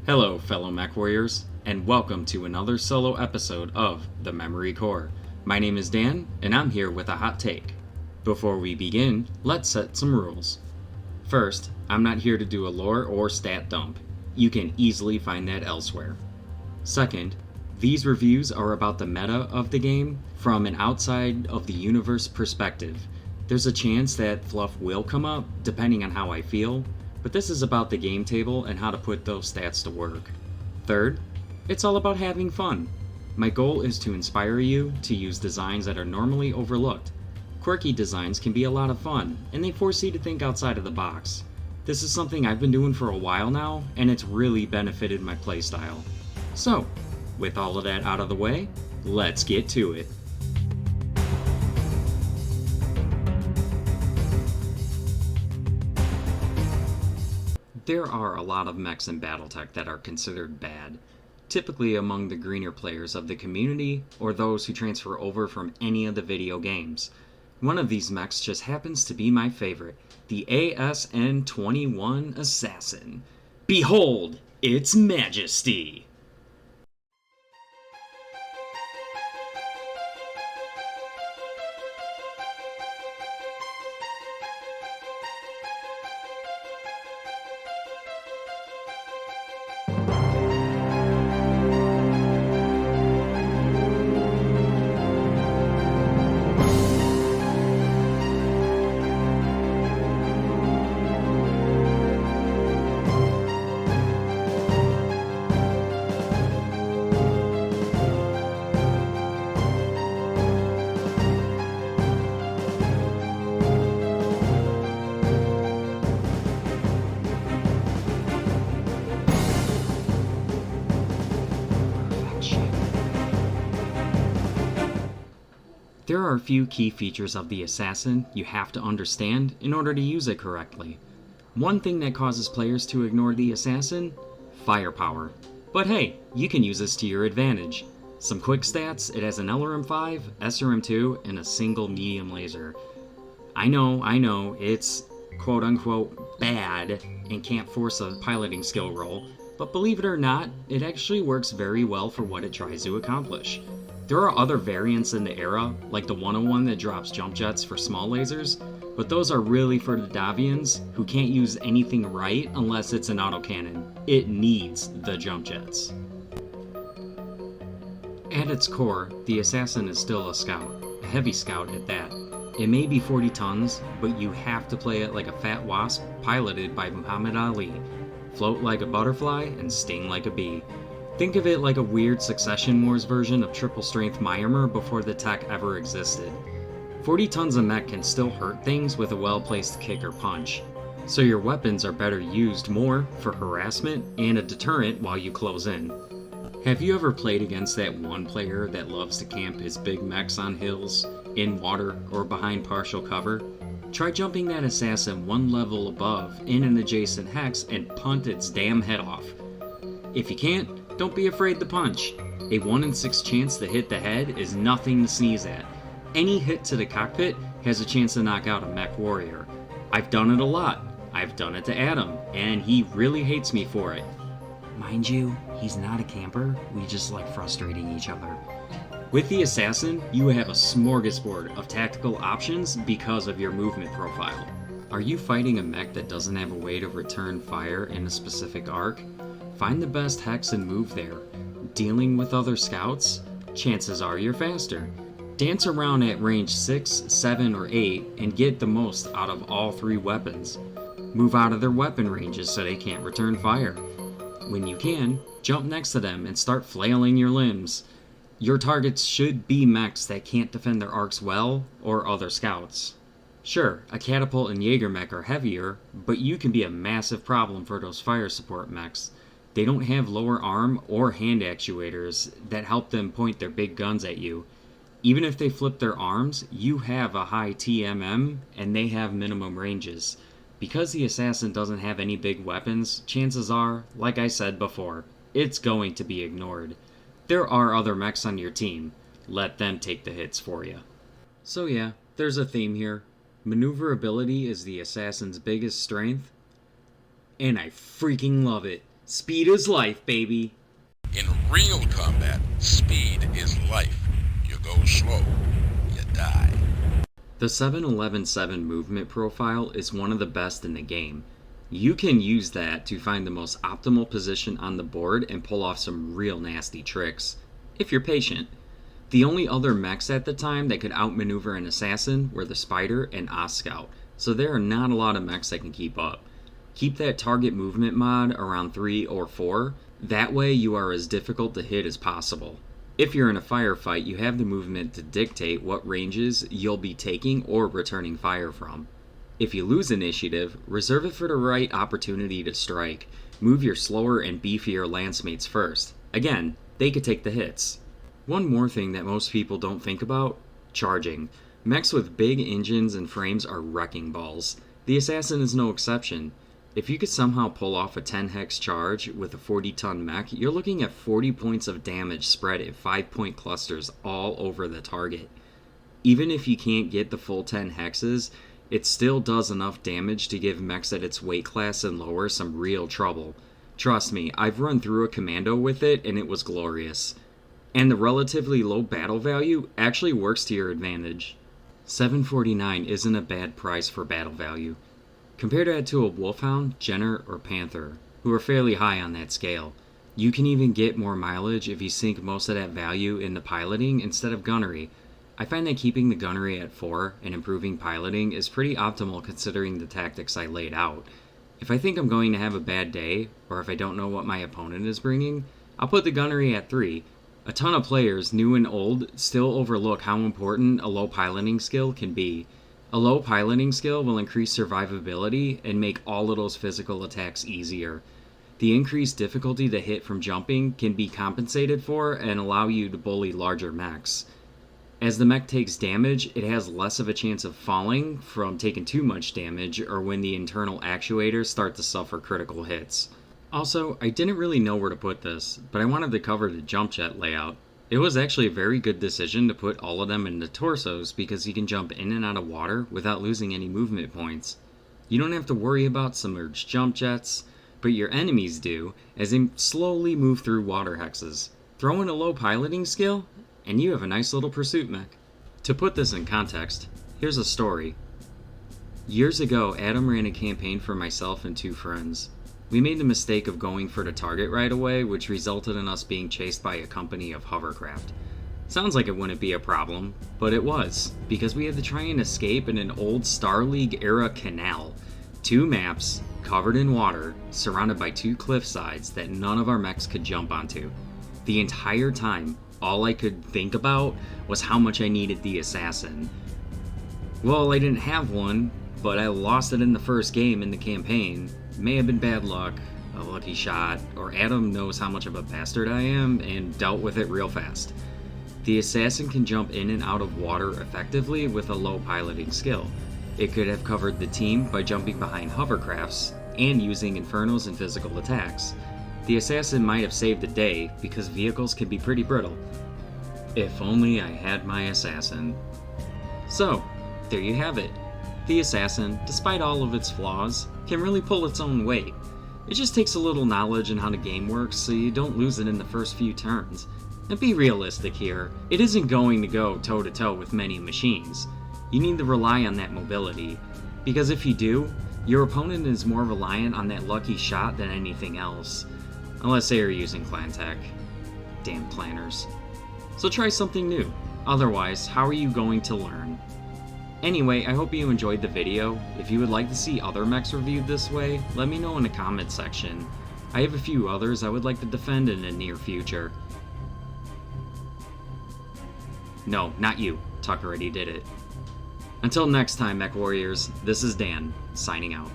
Hello, fellow Mech Warriors, and welcome to another solo episode of The Memory Core. My name is Dan, and I'm here with a hot take. Before we begin, let's set some rules. First, I'm not here to do a lore or stat dump. You can easily find that elsewhere. Second, these reviews are about the meta of the game from an outside of the universe perspective. There's a chance that fluff will come up, depending on how I feel, but this is about the game table and how to put those stats to work. Third, it's all about having fun. My goal is to inspire you to use designs that are normally overlooked. Quirky designs can be a lot of fun, and they force you to think outside of the box. This is something I've been doing for a while now, and it's really benefited my playstyle. So, with all of that out of the way, let's get to it. There are a lot of mechs in Battletech that are considered bad, typically among the greener players of the community or those who transfer over from any of the video games. One of these mechs just happens to be my favorite, the ASN-21 Assassin. Behold, its majesty! There are a few key features of the Assassin you have to understand in order to use it correctly. One thing that causes players to ignore the Assassin? Firepower. But hey, you can use this to your advantage. Some quick stats: it has an LRM-5, SRM-2, and a single medium laser. I know, it's quote-unquote bad and can't force a piloting skill roll, but believe it or not, it actually works very well for what it tries to accomplish. There are other variants in the era, like the 101 that drops jump jets for small lasers, but those are really for the Davians who can't use anything right unless it's an autocannon. It needs the jump jets. At its core, the Assassin is still a scout, a heavy scout at that. It may be 40 tons, but you have to play it like a fat wasp piloted by Muhammad Ali. Float like a butterfly and sting like a bee. Think of it like a weird Succession Wars version of triple strength Myanmar before the tech ever existed. 40 tons of mech can still hurt things with a well-placed kick or punch, so your weapons are better used more for harassment and a deterrent while you close in. Have you ever played against that one player that loves to camp his big mechs on hills, in water, or behind partial cover? Try jumping that assassin one level above in an adjacent hex and punt its damn head off. If you can't, don't be afraid to punch. A 1 in 6 chance to hit the head is nothing to sneeze at. Any hit to the cockpit has a chance to knock out a mech warrior. I've done it a lot. I've done it to Adam, and he really hates me for it. Mind you, he's not a camper, we just like frustrating each other. With the Assassin, you have a smorgasbord of tactical options because of your movement profile. Are you fighting a mech that doesn't have a way to return fire in a specific arc? Find the best hex and move there. Dealing with other scouts? Chances are you're faster. Dance around at range 6, 7, or 8 and get the most out of all 3 weapons. Move out of their weapon ranges so they can't return fire. When you can, jump next to them and start flailing your limbs. Your targets should be mechs that can't defend their arcs well, or other scouts. Sure, a catapult and Jaeger mech are heavier, but you can be a massive problem for those fire support mechs. They don't have lower arm or hand actuators that help them point their big guns at you. Even if they flip their arms, you have a high TMM and they have minimum ranges. Because the Assassin doesn't have any big weapons, chances are, like I said before, it's going to be ignored. There are other mechs on your team. Let them take the hits for you. So yeah, there's a theme here. Maneuverability is the Assassin's biggest strength, and I freaking love it. Speed is life, baby. In real combat, speed is life. You go slow, you die. The 7-11-7 movement profile is one of the best in the game. You can use that to find the most optimal position on the board and pull off some real nasty tricks, if you're patient. The only other mechs at the time that could outmaneuver an assassin were the Spider and Scout, so there are not a lot of mechs that can keep up. Keep that target movement mod around 3 or 4, that way you are as difficult to hit as possible. If you're in a firefight, you have the movement to dictate what ranges you'll be taking or returning fire from. If you lose initiative, reserve it for the right opportunity to strike. Move your slower and beefier lancemates first. Again, they could take the hits. One more thing that most people don't think about: charging. Mechs with big engines and frames are wrecking balls. The Assassin is no exception. If you could somehow pull off a 10 hex charge with a 40-ton mech, you're looking at 40 points of damage spread in 5-point clusters all over the target. Even if you can't get the full 10 hexes, it still does enough damage to give mechs at its weight class and lower some real trouble. Trust me, I've run through a commando with it and it was glorious. And the relatively low battle value actually works to your advantage. 749 isn't a bad price for battle value. Compare that to a Wolfhound, Jenner, or Panther, who are fairly high on that scale. You can even get more mileage if you sink most of that value into piloting instead of gunnery. I find that keeping the gunnery at 4 and improving piloting is pretty optimal considering the tactics I laid out. If I think I'm going to have a bad day, or if I don't know what my opponent is bringing, I'll put the gunnery at 3. A ton of players, new and old, still overlook how important a low piloting skill can be. A low piloting skill will increase survivability and make all of those physical attacks easier. The increased difficulty to hit from jumping can be compensated for and allow you to bully larger mechs. As the mech takes damage, it has less of a chance of falling from taking too much damage or when the internal actuators start to suffer critical hits. Also, I didn't really know where to put this, but I wanted to cover the jump jet layout. It was actually a very good decision to put all of them in the torsos because you can jump in and out of water without losing any movement points. You don't have to worry about submerged jump jets, but your enemies do as they slowly move through water hexes. Throw in a low piloting skill, and you have a nice little pursuit mech. To put this in context, here's a story. Years ago, Adam ran a campaign for myself and 2 friends. We made the mistake of going for the target right away, which resulted in us being chased by a company of hovercraft. Sounds like it wouldn't be a problem, but it was, because we had to try and escape in an old Star League era canal. 2 maps, covered in water, surrounded by 2 cliff sides that none of our mechs could jump onto. The entire time, all I could think about was how much I needed the assassin. Well, I didn't have one, but I lost it in the first game in the campaign. May have been bad luck, a lucky shot, or Adam knows how much of a bastard I am and dealt with it real fast. The assassin can jump in and out of water effectively with a low piloting skill. It could have covered the team by jumping behind hovercrafts and using infernos and physical attacks. The assassin might have saved the day because vehicles can be pretty brittle. If only I had my assassin. So, there you have it. The assassin, despite all of its flaws, can really pull its own weight. It just takes a little knowledge in how the game works so you don't lose it in the first few turns. And be realistic here, it isn't going to go toe-to-toe with many machines. You need to rely on that mobility, because if you do, your opponent is more reliant on that lucky shot than anything else. Unless they are using clan tech. Damn clanners. So try something new. Otherwise, how are you going to learn? Anyway, I hope you enjoyed the video. If you would like to see other mechs reviewed this way, let me know in the comment section. I have a few others I would like to defend in the near future. No, not you. Tuck already did it. Until next time, Mech Warriors, this is Dan, signing out.